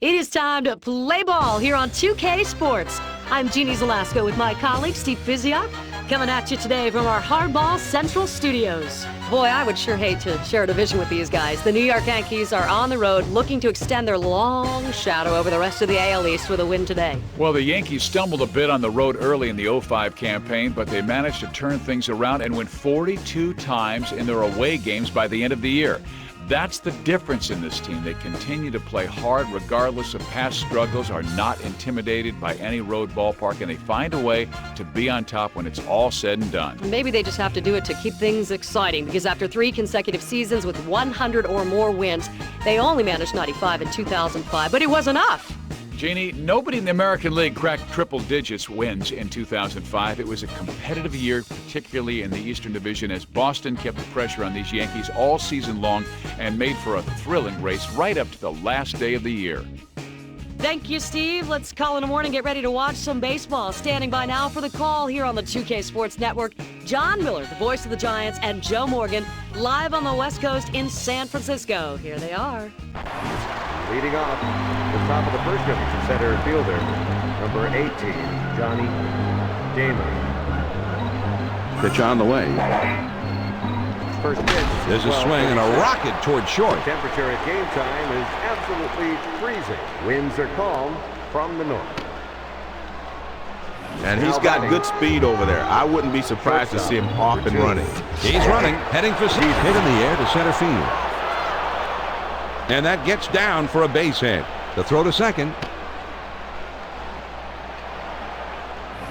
It is time to play ball here on 2K Sports. I'm Jeannie Zalasko with my colleague Steve फ़iziak, coming at you today from our Hardball Central Studios. Boy, I would sure hate to share a division with these guys. The New York Yankees are on the road looking to extend their long shadow over the rest of the AL East with a win today. Well, the Yankees stumbled a bit on the road early in the 05 campaign, but they managed to turn things around and win 42 times in their away games by the end of the year. That's the difference in this team. They continue to play hard regardless of past struggles, are not intimidated by any road ballpark, and they find a way to be on top when it's all said and done. Maybe they just have to do it to keep things exciting, because after 3 consecutive seasons with 100 or more wins, they only managed 95 in 2005, but it was enough. Jeannie, nobody in the American League cracked triple-digits wins in 2005. It was a competitive year, particularly in the Eastern Division, as Boston kept the pressure on these Yankees all season long and made for a thrilling race right up to the last day of the year. Thank you, Steve. Let's call in the morning, get ready to watch some baseball. Standing by now for the call here on the 2K Sports Network, John Miller, the voice of the Giants, and Joe Morgan, live on the West Coast in San Francisco. Here they are. Leading off, the top of the first inning, center fielder, number 18, Johnny Damon. Pitch on the way. First pitch. There's a swing and a rocket toward short. The temperature at game time is absolutely freezing. Winds are calm from the north. And he's got good speed over there. I wouldn't be surprised to see him off and running. He's running, heading for speed, hit in the air to center field. And that gets down for a base hit. The throw to second.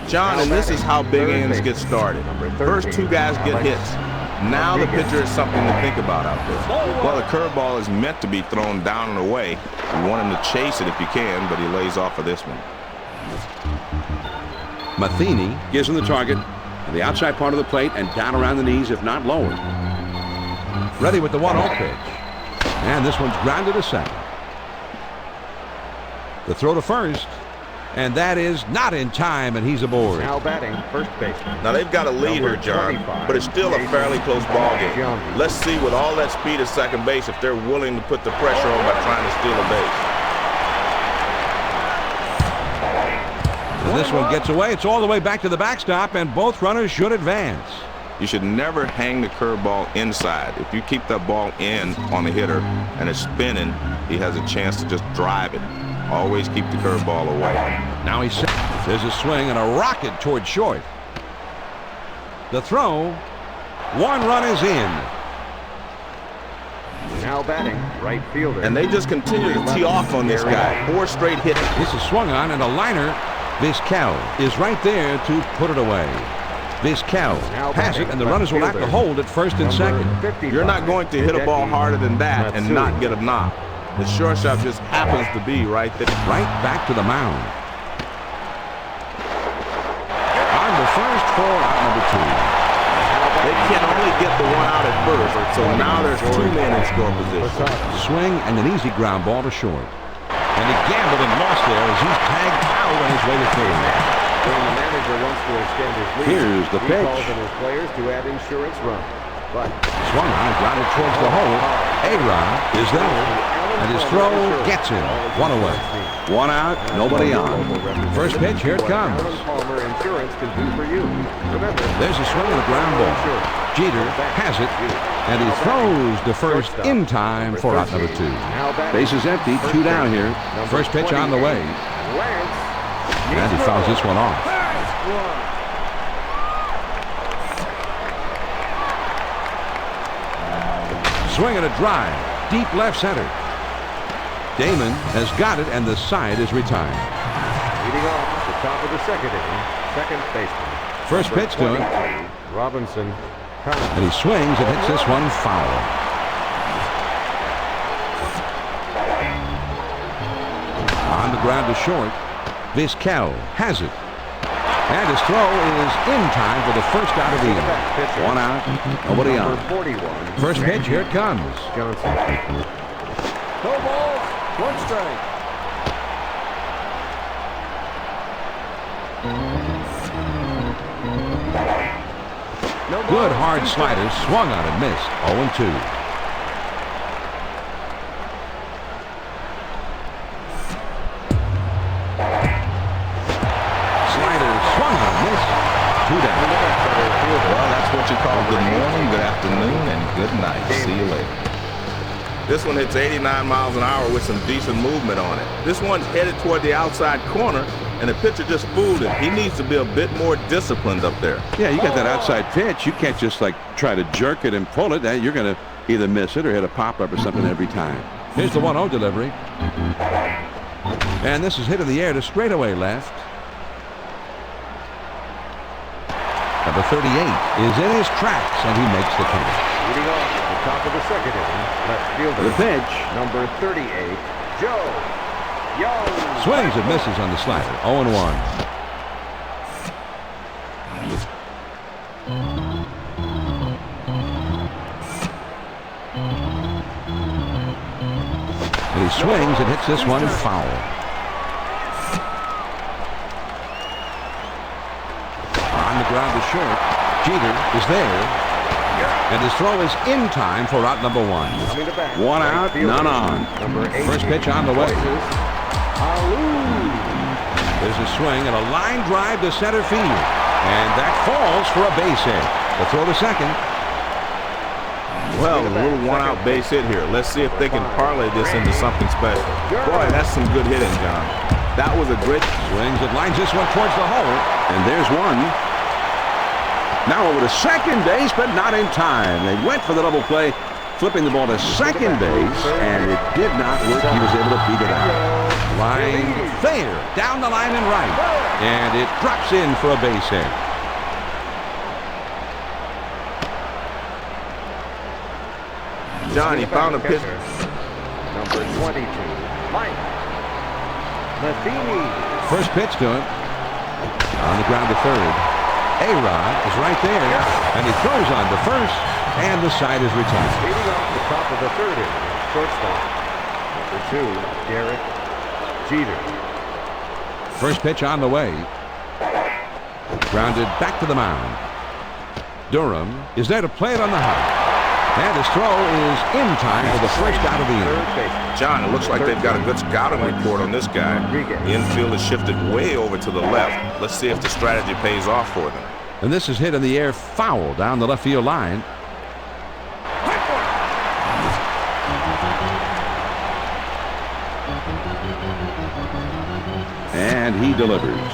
John, and this is how big innings get started. First 2 guys get hits. Now the pitcher is something to think about out there. Well, the curveball is meant to be thrown down and away. You want him to chase it if you can, but he lays off for this one. Matheny gives him the target on the outside part of the plate and down around the knees, if not lower. Ready with the 1-0 pitch. And this one's grounded to second. The throw to first. And that is not in time, and he's aboard. Now batting, first baseman. Now they've got a lead here, John, but it's still a fairly close ball game. Let's see with all that speed at second base if they're willing to put the pressure on by trying to steal a base. And this one gets away. It's all the way back to the backstop, and both runners should advance. You should never hang the curveball inside. If you keep that ball in on the hitter and it's spinning, he has a chance to just drive it. Always keep the curveball away. Now he's set. There's a swing and a rocket toward short. The throw. 1 run is in. Now batting, right fielder. And they just continue to tee off on this guy. 4 straight hits. This is swung on, and a liner. 𝐭𝐨𝐽 is right there to put it away. 𝐭𝐨𝐽 has it, and the runners will have to hold at first and second. You're not going to hit a ball harder than that and not get a knock. The shortstop just happens to be right there. Right back to the mound. On the first, for out number 2. They can only get the 1 out at first, so now there's 2 men in score position. Swing and an easy ground ball to short. And he gambled and lost there as he's tagged out on his way to third. When the manager wants to extend his lead, here's the pitch. He calls on his players to add insurance run. But swung on, grounded towards the hole. 𝐼𝐸 is there, and his throw gets him. 1 away. 1 out, nobody on. First pitch, here it comes. Insurance can do for you. Remember, there's a swing and a ground ball. Jeter has it, and he throws to first in time for out number 2. Base is empty, 2 down here. First pitch on the way. And he fouls this one off. Swing and a drive, deep left center. Damon has got it, and the side is retired. Leading off the top of the second inning, second baseman. First pitch to him. Robinson. And he swings and hits this one foul. On the ground to short. 𝐭𝐨𝐽 has it. And his throw is in time for the first out of the inning. 1 out, nobody on. First pitch, here it comes. Johnson. No balls, 1 strike. Good hard slider, swung on and missed. 0-2. This one hits 89 miles an hour with some decent movement on it. This one's headed toward the outside corner, and the pitcher just fooled him. He needs to be a bit more disciplined up there. Yeah, you got that outside pitch. You can't just like try to jerk it and pull it. You're going to either miss it or hit a pop-up or something every time. Here's the 1-0 delivery. And this is hit in the air to straightaway left. Number 38 is in his tracks, and he makes the catch. Leading off at the top of the second inning, left fielder. The pitch. Number 38, Joe Young. Swings and misses on the slider. 0-1. And he swings and hits this one foul. On the ground to short. Jeter is there. And his throw is in time for out number 1. 1 out, none on. First pitch on the way. There's a swing and a line drive to center field. And that falls for a base hit. The throw to second. Well, a little 1-out base hit here. Let's see if they can parlay this into something special. Boy, that's some good hitting, John. That was a great swings. It lines this one towards the hole. And there's one. Now over to second base, but not in time. They went for the double play, flipping the ball to second base, and it did not work. He was able to beat it out. Line fair, down the line and right, and it drops in for a base hit. John, he found a pitch. Number 22, Mike Matheny. First pitch to him. On the ground to third. 𝐟𝐫𝐸 is right there, and he throws on to first, and the side is retired. Leading off the top of the third inning, shortstop, number 2, Derek Jeter. First pitch on the way. Grounded back to the mound. Durham is there to play it on the hop. And his throw is in time for the first out of the inning. John, it looks like they've got a good scouting report on this guy. The infield is shifted way over to the left. Let's see if the strategy pays off for them. And this is hit in the air foul down the left field line. And he delivers.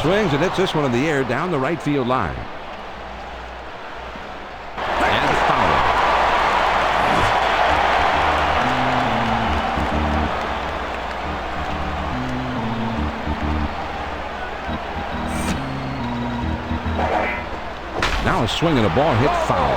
Swings and hits this one in the air down the right field line. Now a swing and a ball hit foul.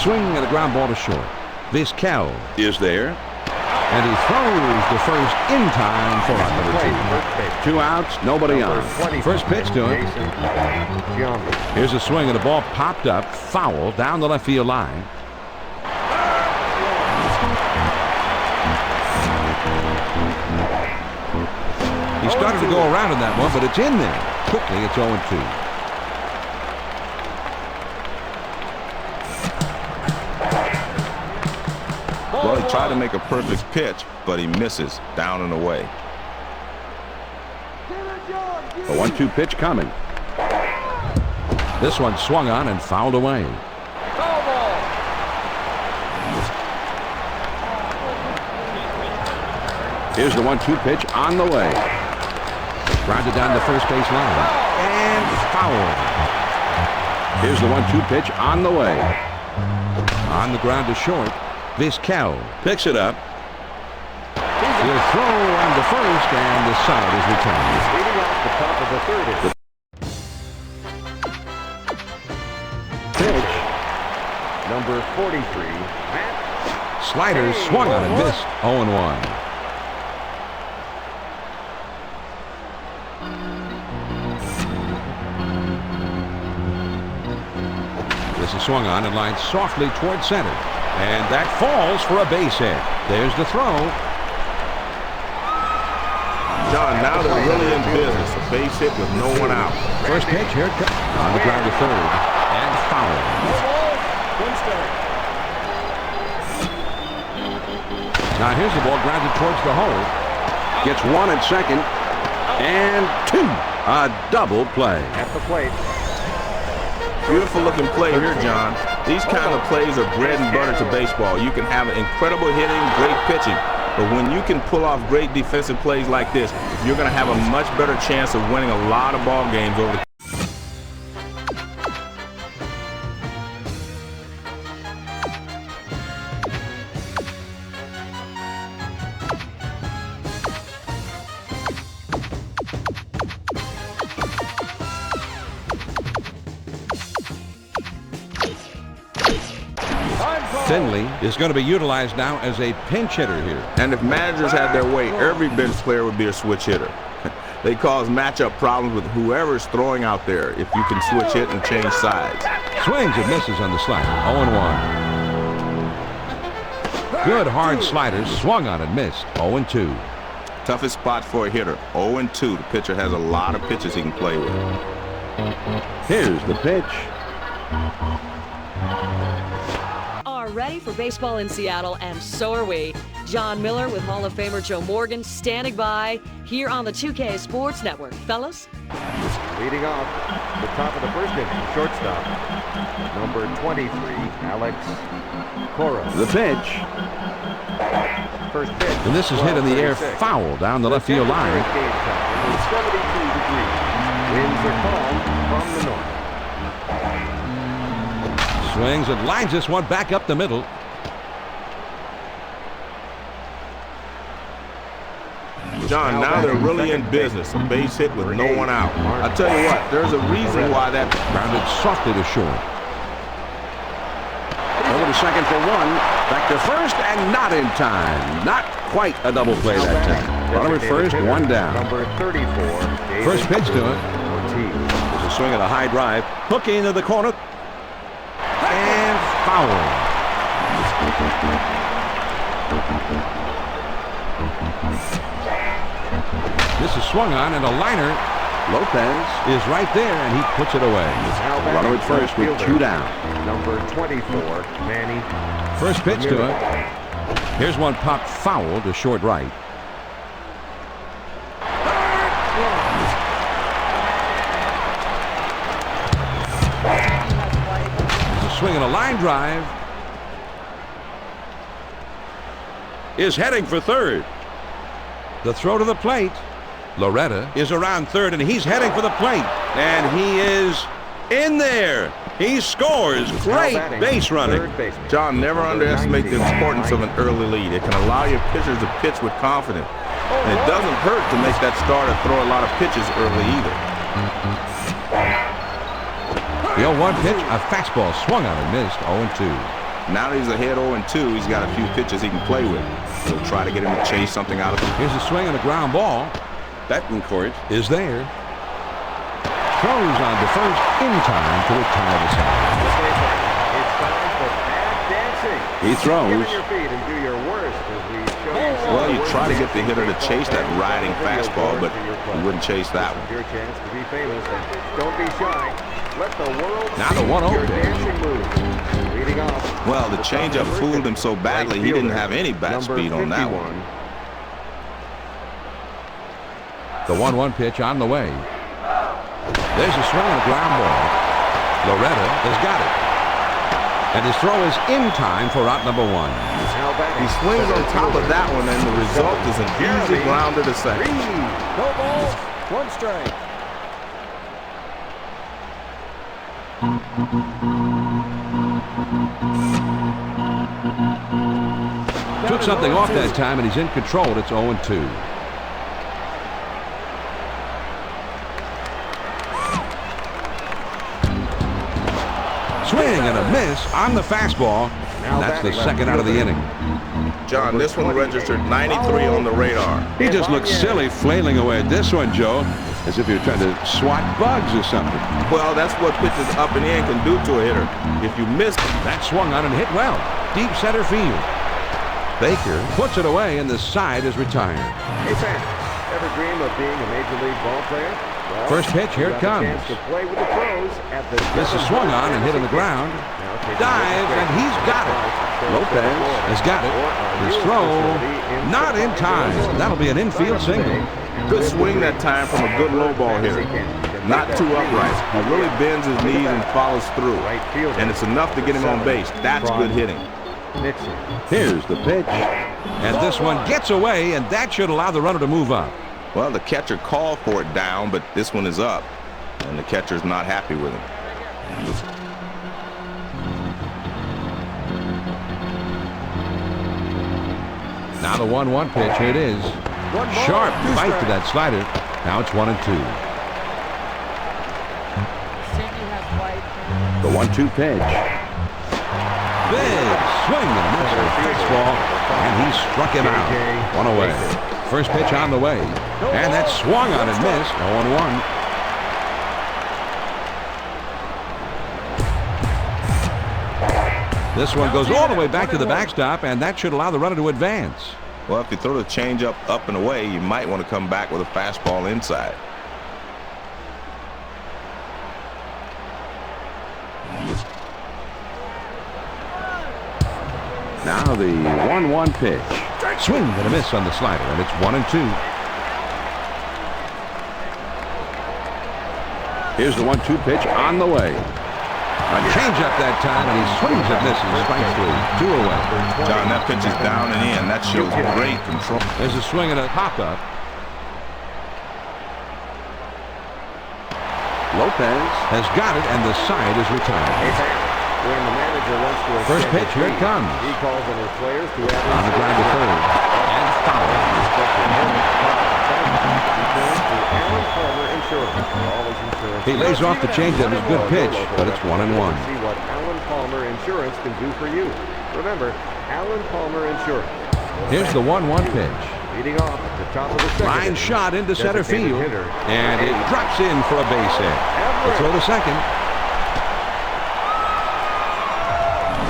Swing and a ground ball to short. 𝐭𝐨𝐝 is there. And he throws the first in time for out number 2. 2 outs, nobody on. First pitch to him. Here's a swing and the ball popped up. Foul down the left field line. He started to go around in that one, but it's in there. Quickly, it's 0-2. Well, he tried to make a perfect pitch, but he misses down and away. A 1-2 pitch coming. This one swung on and fouled away. Here's the 1-2 pitch on the way. Grounded down the first base line. And foul. Here's the 1-2 pitch on the way. On the ground to short. 𝐭𝐨𝐝 picks it up. He'll throw on the first, and the side is returned. Leading off the top of the third inning. Pitch. Number 43, Matt. Slider swung on and missed. 0-1. This is swung on and lined softly toward center. And that falls for a base hit. There's the throw. John, now they're really in business. A base hit with no one out. First pitch, here it comes. On the ground to third. And foul. Now here's the ball grounded towards the hole. Gets one at second. And 2. A double play. At the plate. Beautiful looking play here, John. These kind of plays are bread and butter to baseball. You can have incredible hitting, great pitching. But when you can pull off great defensive plays like this, you're going to have a much better chance of winning a lot of ball games over the Finley is going to be utilized now as a pinch hitter here. And if managers had their way, every bench player would be a switch hitter. They cause matchup problems with whoever's throwing out there if you can switch hit and change sides. Swings and misses on the slider. 0-1. Good hard slider, swung on and missed. 0-2. Toughest spot for a hitter. 0-2. The pitcher has a lot of pitches he can play with. Here's the pitch. Ready for baseball in Seattle, and so are we. John Miller with Hall of Famer Joe Morgan standing by here on the 2K Sports Network. Fellas? Leading off the top of the first inning, shortstop, number 23, Alex Cora. The pitch. First pitch. And this is hit in the air, foul down the left field line. 72 degrees. Winds are calm from the north. Swings and lines this one back up the middle. John, now they're really in business. A base hit with no one out. I tell you what, there's a reason why that grounded softly to short. Over to second for 1. Back to first and not in time. Not quite a double play that time. Runner at first, 1 down. Number 34. First pitch to it. There's a swing at a high drive. Hooking into the corner. And foul. This is swung on and a liner. Lopez is right there and he puts it away. Runner at first with 2 down. Number 24, Manny. First pitch to it. Here's one popped foul to short right. Swinging a line drive. Is heading for third. The throw to the plate. Loretta is around third and he's heading for the plate. And he is in there. He scores. Great base running. John, never underestimate the importance of an early lead. It can allow your pitchers to pitch with confidence. And it doesn't hurt to make that starter throw a lot of pitches early either. The 0-1 pitch, a fastball swung on and missed. 0-2. Now that he's ahead 0-2, he's got a few pitches he can play with. He'll try to get him to chase something out of him. Here's a swing and a ground ball. Bettencourt is there. Throws on to first in time to retire the side. It's time for pad dancing. He throws. Get on your feet and do your worst as we show you. Well, you try to get the hitter to chase that riding fastball, but he wouldn't chase that one. Your chance to be famous. Don't be shy. Let the world now the 1-0 dancing move. Leading off. Well, the changeup fooled him so badly he didn't have any bat speed on that one. The 1-1 pitch on the way. There's a swing and a ground ball. Loretta has got it. And his throw is in time for out number 1. He swings on top of that one, and the result is an easy grounder to second. No balls, 1 strike. Took something off that time, and he's in control. It's 0-2. Swing and a miss on the fastball. And that's the second out of the inning. John, this one registered 93 on the radar. He just looks silly flailing away at this one, Joe, as if you're trying to swat bugs or something. Well, that's what pitches up and in can do to a hitter. If you miss it. That swung on and hit well. Deep center field. Baker puts it away and the side is retired. Hey, fan, ever dream of being a major league ball player? Well, first pitch, here it comes. To play with the pros at the this is swung on and hit on the ground. Dive, and he's got it. Lopez has got it. His throw, not in time. That'll be an infield single. Good swing that time from a good low ball hitter. Not too upright. He really bends his knees and follows through. And it's enough to get him on base. That's good hitting. Here's the pitch. And this one gets away, and that should allow the runner to move up. Well, the catcher called for it down, but this one is up. And the catcher's not happy with him. Now the 1-1 pitch. Here it is. Sharp bite to that slider. Now it's 1-2. The 1-2 pitch. Big swing and miss on the fastball, and he struck him out. One away. First pitch on the way, and that swung on and missed. 0-1. This one goes all the way back to the backstop, and that should allow the runner to advance. Well, if you throw the changeup up and away, you might want to come back with a fastball inside. Now the 1-1 pitch. Swing and a miss on the slider, and it's 1-2. Here's the 1-2 pitch on the way. A changeup that time, and he swings and misses. Strike 3. 2 away. John, that pitch is down and in. That shows great control. There's a swing and a pop-up. Lopez has got it, and the side is retired. When the manager wants to First pitch, here it comes. He calls on his players to On the ground to third. And foul. He lays off the changeup. It's a good pitch, but it's 1-1. See what Alan Palmer Insurance can do for you. Remember, Alan Palmer Insurance. Here's the 1-1 pitch. Leading off at the top of the second. Line shot into center field, and it drops in for a base hit. We'll throw the second.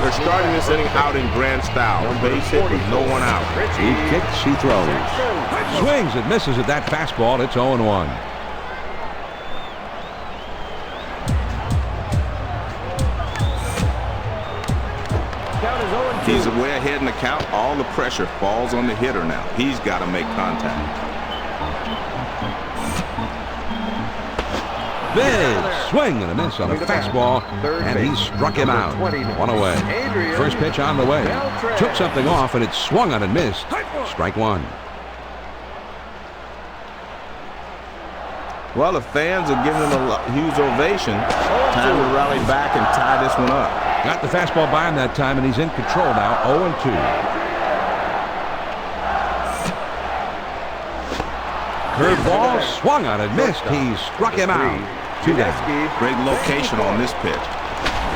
They're starting this inning out in grand style. Base hit with no one out. He kicks, he throws. Swings and misses at that fastball. It's 0-1. He's way ahead in the count. All the pressure falls on the hitter now. He's got to make contact. Big swing and a miss on a fastball, and he struck him out. 1 away. First pitch on the way. Took something off, and it swung on and missed. Strike 1. Well, the fans are giving him a huge ovation. Time to rally back and tie this one up. Got the fastball by him that time, and he's in control now. 0-2. Curveball swung on and missed. He struck him out. 2 down. Great location on this pitch.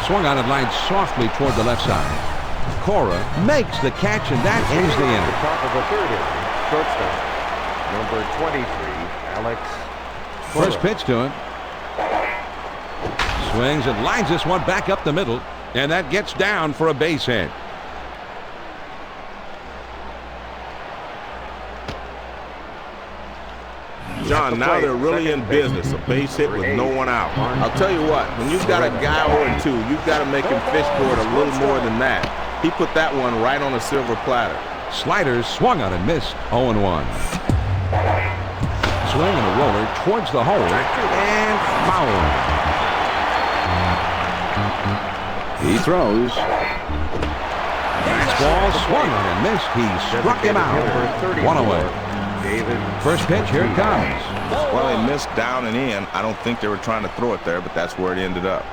Swung on and lined softly toward the left side. Cora makes the catch, and that ends the inning. Top of the third inning. Shortstop, number 23, Alex. First pitch to him. Swings and lines this one back up the middle, and that gets down for a base hit. John, now they're really in business. A base hit with no one out. I'll tell you what, when you've got a guy 0-2, you've got to make him fish for it a little more than that. He put that one right on a silver platter. Sliders swung on and missed. 0-1. Swing and a roller towards the hole, and foul. He throws. Fastball swung on and missed. He struck him out. 1 away. First pitch, here it comes. Well, he missed down and in. I don't think they were trying to throw it there, but that's where it ended up.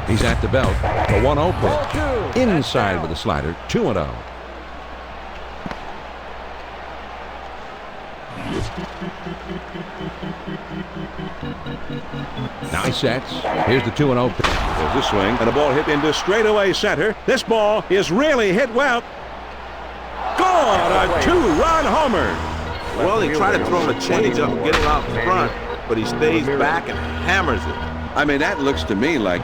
He's at the belt. The 1-0 pitch. Inside with a slider. 2-0. Now he sets. Here's the 2-0 pitch. There's a swing, and a ball hit into straightaway center. This ball is really hit well. Gone! A 2-run homer. Well, he tried to throw him a changeup and get him out front, but he stays back and hammers it. I mean, that looks to me like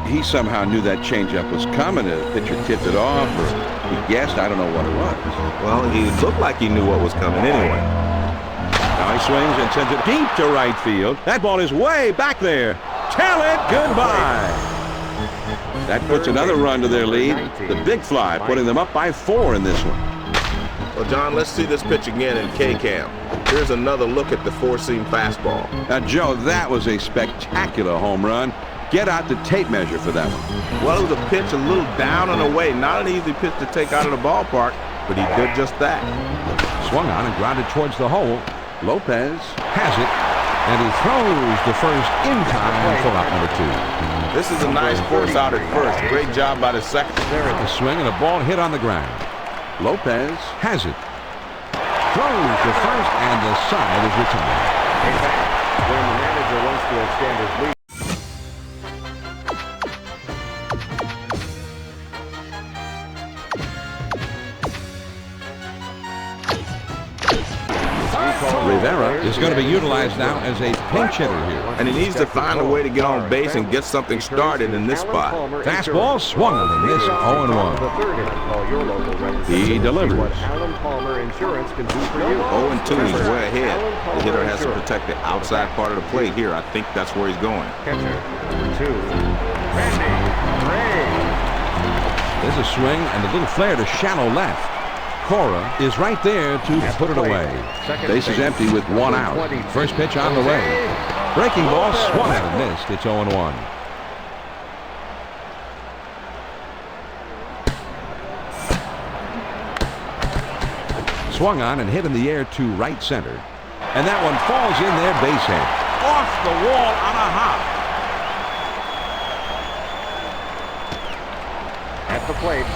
he somehow knew that changeup was coming. The pitcher tipped it off, or he guessed. I don't know what it was. Well, he looked like he knew what was coming anyway. Now he swings and sends it deep to right field. That ball is way back there. Tell it goodbye. That puts another run to their lead. The big fly putting them up by 4 in this one. Well, John, let's see this pitch again in K-Cam. Here's another look at the four-seam fastball. Now, Joe, that was a spectacular home run. Get out the tape measure for that one. Well, it was a pitch a little down and away. Not an easy pitch to take out of the ballpark, but he did just that. Swung on and grounded towards the hole. Lopez has it, and he throws the first in time for out number 2. This is a nice force out at first. Great job by the second. There at the swing, and a ball hit on the ground. Lopez has it. Throws the first, and the side is retired. When the manager wants to extend his lead. Rivera is going to be utilized now as a pinch hitter here. And he needs to find a way to get on base and get something started in this spot. Fastball swung on and missed 0-1. He delivers. 0-2, he's way ahead. The hitter has to protect the outside part of the plate here. I think that's where he's going. Catcher, number 2, Randy Gray. There's a swing and a little flare to shallow left. Cora is right there to put it away. Base is empty with 1 out. First pitch on the way. Breaking ball swung at and missed. It's 0-1. Swung on and hit in the air to right center. And that one falls in there base hit. Off the wall on a hop. At the plate.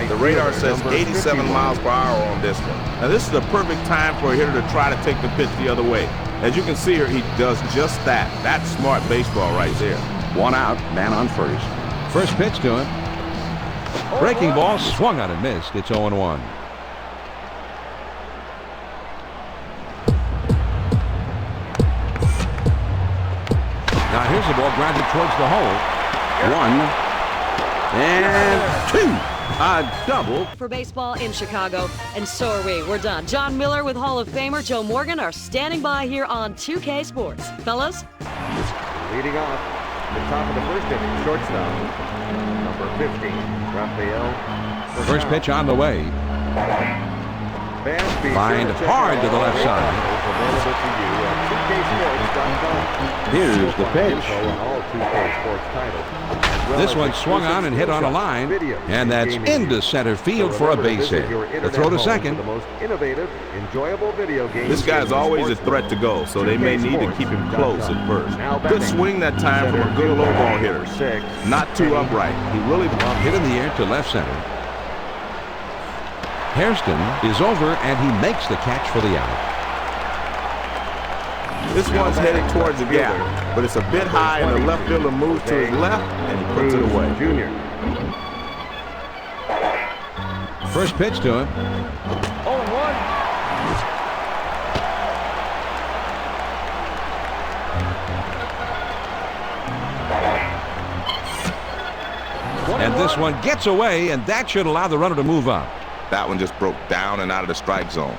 The radar says 87 miles per hour on this one. Now this is the perfect time for a hitter to try to take the pitch the other way. As you can see here, he does just that. That's smart baseball right there. 1 out, man on first. First pitch to him. Breaking ball swung on and missed. It's 0-1. Now here's the ball grounded towards the hole. 1 and 2. A double for baseball in Chicago, and so are we. We're done. John Miller with Hall of Famer Joe Morgan are standing by here on 2K Sports. Fellas? Leading off, the top of the first inning, shortstop, number 15, Rafael. First pitch on the way. Lined hard to the left side. Here's the pitch. This one swung on and hit on a line, and that's into center field for a base hit. The throw to second. This guy's always a threat to go, so they may need to keep him close at first. Good swing that time from a good low ball hitter. Not too upright. He really hit in the air to left center. Hairston is over, and he makes the catch for the out. This one's headed towards the gap, but it's a bit high, and the left fielder moves to his left, and he puts it away. Junior. First pitch to him. 0-1. And this one gets away, and that should allow the runner to move up. That one just broke down and out of the strike zone.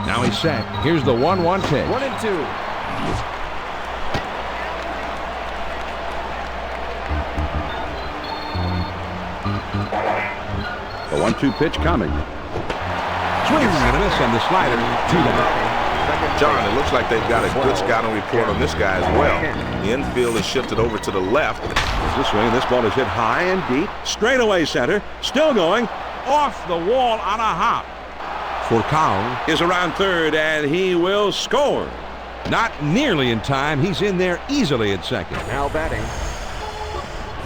Now he's set. Here's the 1-1 pitch. 1-2. The 1-2 pitch coming. Swing and a miss on the slider. 2 down. John, it looks like they've got a good scouting report on this guy as well. The infield is shifted over to the left. There's the swing. This ball is hit high and deep. Straight away center. Still going. Off the wall on a hop. 𝐭𝐨𝐝 is around third, and he will score. Not nearly in time. He's in there easily at second. Now batting.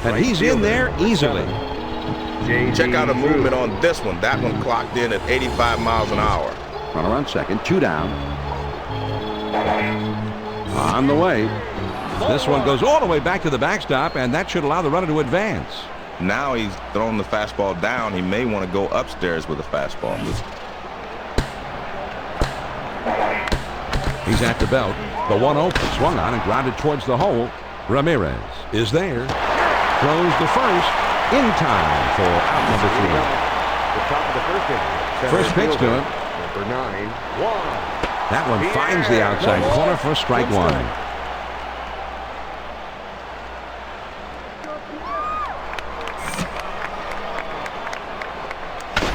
And he's in there easily. Check out the movement on this one. That one clocked in at 85 miles an hour. Runner on second. 2 down. On the way. This one goes all the way back to the backstop, and that should allow the runner to advance. Now he's thrown the fastball down. He may want to go upstairs with the fastball. He's at the belt. The 1-0 swung on and grounded towards the hole. Ramirez is there. Throws the first in time for out number 3. The top of the first inning. First pitch to him. Number 9, 1. That one finds the outside corner for strike one.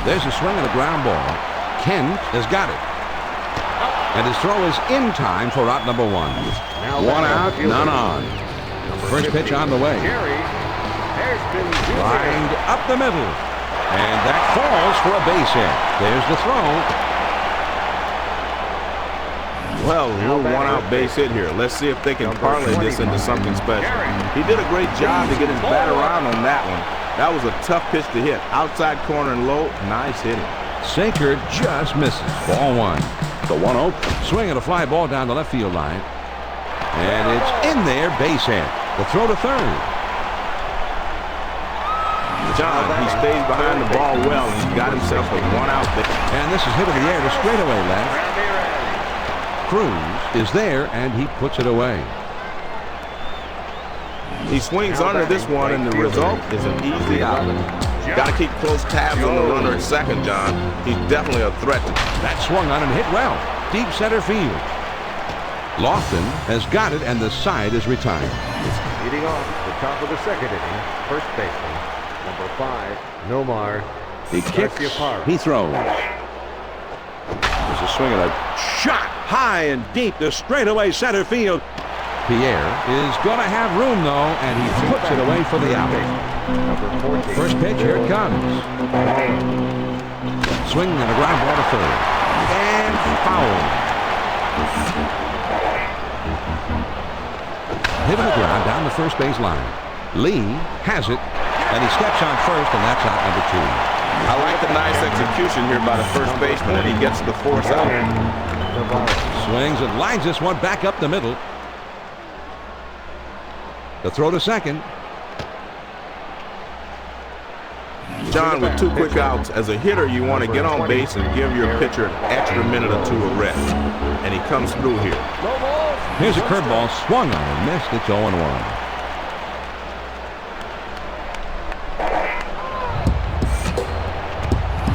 There's a swing and a ground ball. Kent has got it. And his throw is in time for out number one. One out, none on. First pitch on the way. Lined up the middle. And that falls for a base hit. There's the throw. Well, a little one-out base hit here. Let's see if they can parlay this into something special. He did a great job to get his bat around on that one. That was a tough pitch to hit. Outside corner and low. Nice hitting. Sinker just misses. Ball one. The 1-0. Swing and a fly ball down the left field line. And it's in there, base hit. The throw to third. John, he stays behind the ball well, and he's got himself a one-out there. And this is hit in the air to straightaway left. Cruz is there, and he puts it away. He swings under this one, and the result is an easy out. Got to keep close tabs on the runner at second, John. He's definitely a threat. That swung on and hit well. Deep center field. Lofton has got it, and the side is retired. Leading off the top of the second inning, first baseman, number 5, Nomar. He kicks, he throws. There's a swing and a shot high and deep to straightaway center field. Pierre is going to have room, though, and he puts it away for the out. First pitch, here it comes. Swing and a ground ball to third. And foul. Hit on the ground down the first base line. Lee has it, and he steps on first, and that's out number 2. I like the nice execution here by the first baseman, and he gets the force out. Swings and lines this one back up the middle. The throw to second. John, with 2 quick outs, as a hitter, you want to get on base and give your pitcher an extra minute or 2 of rest. And he comes through here. Here's a curveball swung on and missed. It's 0-1.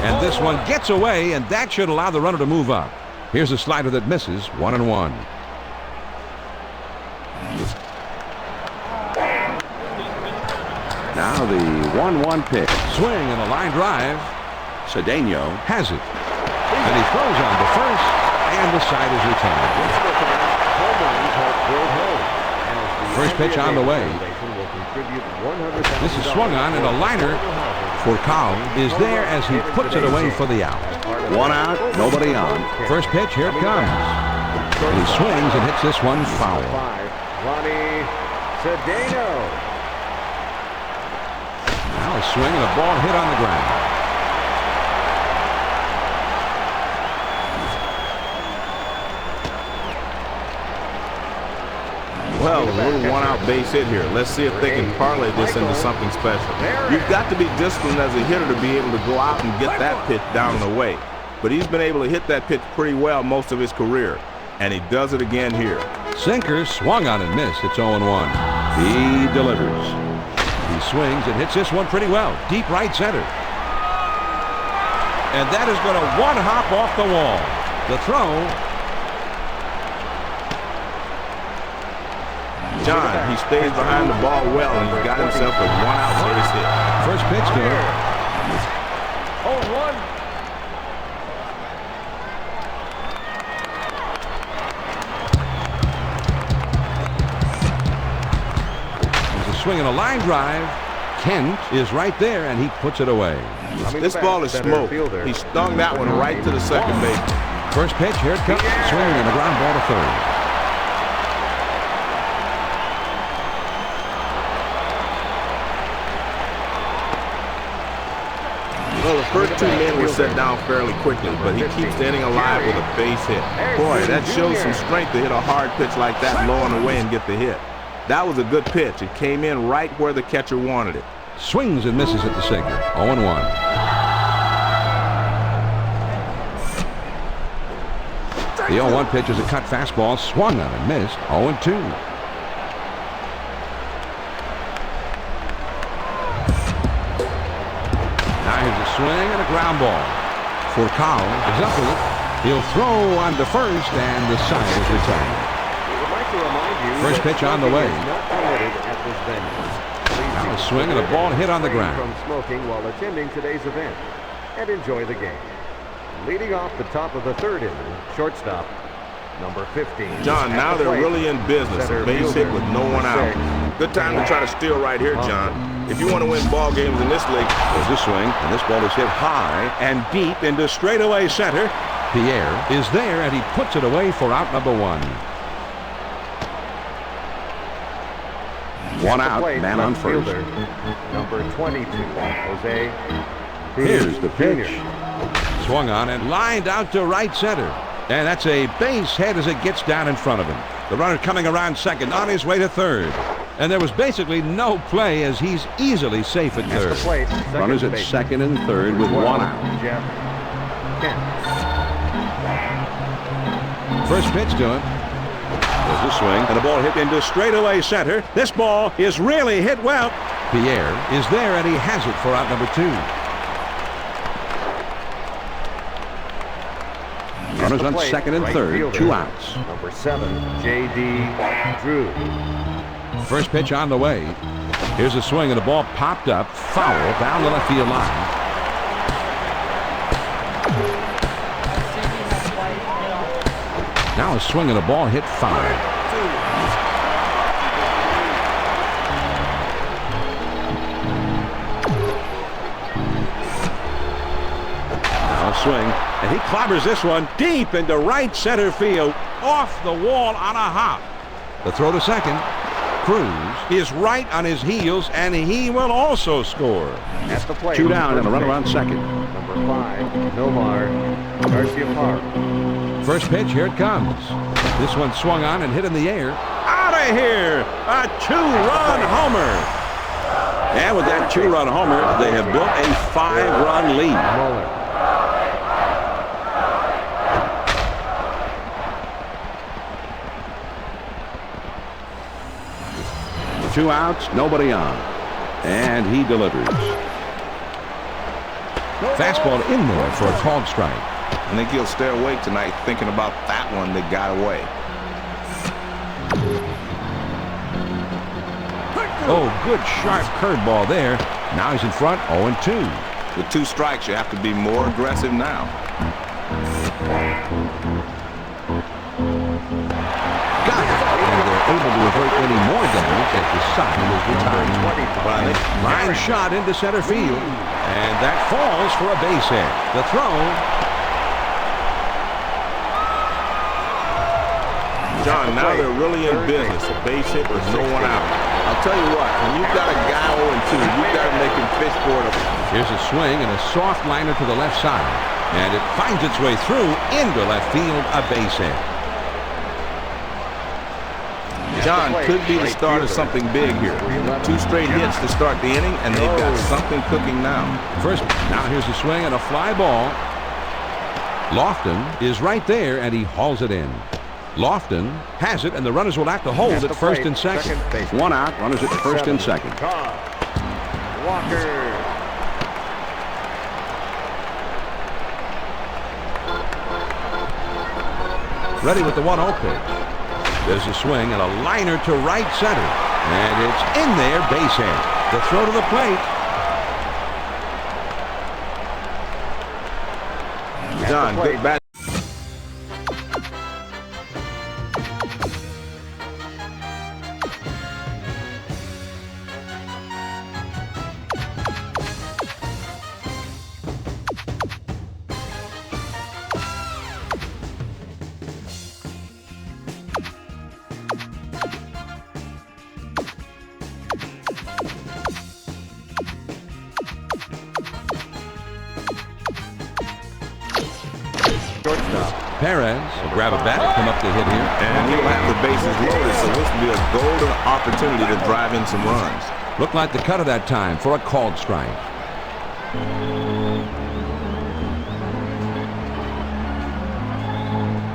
And this one gets away, and that should allow the runner to move up. Here's a slider that misses. 1-1. Now the 1-1 pitch. Swing and a line drive. 𝐠𝐚𝐬 has it. And he throws on to first, and the side is retired. First pitch on the way. This is swung on, and a liner for 𝐭𝐨 is there as he puts it away for the out. 1 out, nobody on. First pitch, here it comes. And he swings and hits this one foul. Now a swing and a ball hit on the ground. Well, a little one-out base hit here. Let's see if they can parlay this into something special. You've got to be disciplined as a hitter to be able to go out and get that pitch down and away. But he's been able to hit that pitch pretty well most of his career. And he does it again here. Sinker swung on and missed. It's 0-1. He delivers. He swings and hits this one pretty well. Deep right center. And that is going to one-hop off the wall. The throw. John, he stays behind the ball well, and he's got himself a one-out base hit. First pitch to him. 0-1. There's a swing and a line drive. Kent is right there, and he puts it away. This ball is smoke. He stung that one right to the second base. First pitch, here it comes. Swing and a ground ball to third. Well, the first 2 men were set down fairly quickly, but he keeps the inning alive with a base hit. Boy, that shows some strength to hit a hard pitch like that low and away and get the hit. That was a good pitch. It came in right where the catcher wanted it. Swings and misses at the sinker. 0-1. The 0-1 pitch is a cut fastball, swung on and missed. 0-2. Now here's a swing and a ground ball. for 𝐭𝐲 is up with it. He'll throw on the first, and the side is retired. First pitch on the way. Now a swing and a ball hit on the ground. From smoking while attending today's event, and enjoy the game. Leading off the top of the third inning, shortstop, number 15. John, now they're really in business. A base hit with no one out. Good time to try to steal right here, John. If you want to win ball games in this league. There's a swing, and this ball is hit high and deep into straightaway center. Pierre is there, and he puts it away for out number one. One out, man on first. Number 22, 𝐭𝐨𝐲'𝐬. Here's the pitch. Swung on and lined out to right center. And that's a base hit as it gets down in front of him. The runner coming around second, on his way to third. And there was basically no play as he's easily safe at third. Runners at second and third with one out. First pitch to him. There's a swing and a ball hit into straightaway center. This ball is really hit well. Pierre is there, and he has it for out number two. Runners on second and third, 2 outs. Number 7, J.D. Drew. First pitch on the way. Here's a swing, and the ball popped up, foul down the left field line. Now a swing and a ball hit foul. Swing, and he clobbers this one deep into right center field, off the wall on a hop. The throw to second. Cruz is right on his heels, and he will also score. At the plate, 2 down and a runner on second. Number 5, Nomar Garciaparra. First pitch, here it comes. This one swung on and hit in the air. Out of here! A 2-run homer. And with that 2-run homer, they have built a 5-run lead. Muller. 2 outs, nobody on. And he delivers. Fastball in there for a called strike. I think he'll stay awake tonight thinking about that one that got away. Oh, good sharp curveball there. Now he's in front, 0-2. With 2 strikes, you have to be more aggressive now. Got it. And they're able to avert any more damage as the side is retired. Line shot into center field. And that falls for a base hit. The throw. John, now they're really in business. A base hit with no one out. I'll tell you what, when you've got a guy 0-2, you've got to make him fish for it. Here's a swing and a soft liner to the left side. And it finds its way through into left field, a base hit. John could be the start of something big here. 2 straight hits to start the inning, and they've got something cooking now. First, now here's a swing and a fly ball. Lofton is right there, and he hauls it in. Lofton has it, and the runners will have to hold at first and second. 1 out, runners at first and second. Walker. Ready with the 1-0 pitch. There's a swing and a liner to right center. And it's in there, base hit. The throw to the plate. John, good bat. Perez will grab a bat, come up to hit here. And he'll have the bases loaded, so this will be a golden opportunity to drive in some runs. Looked like the cutter that time for a called strike.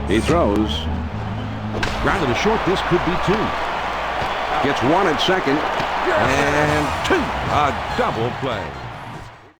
He throws. Grounded to short, this could be 2. Gets 1 at second. And 2. A double play.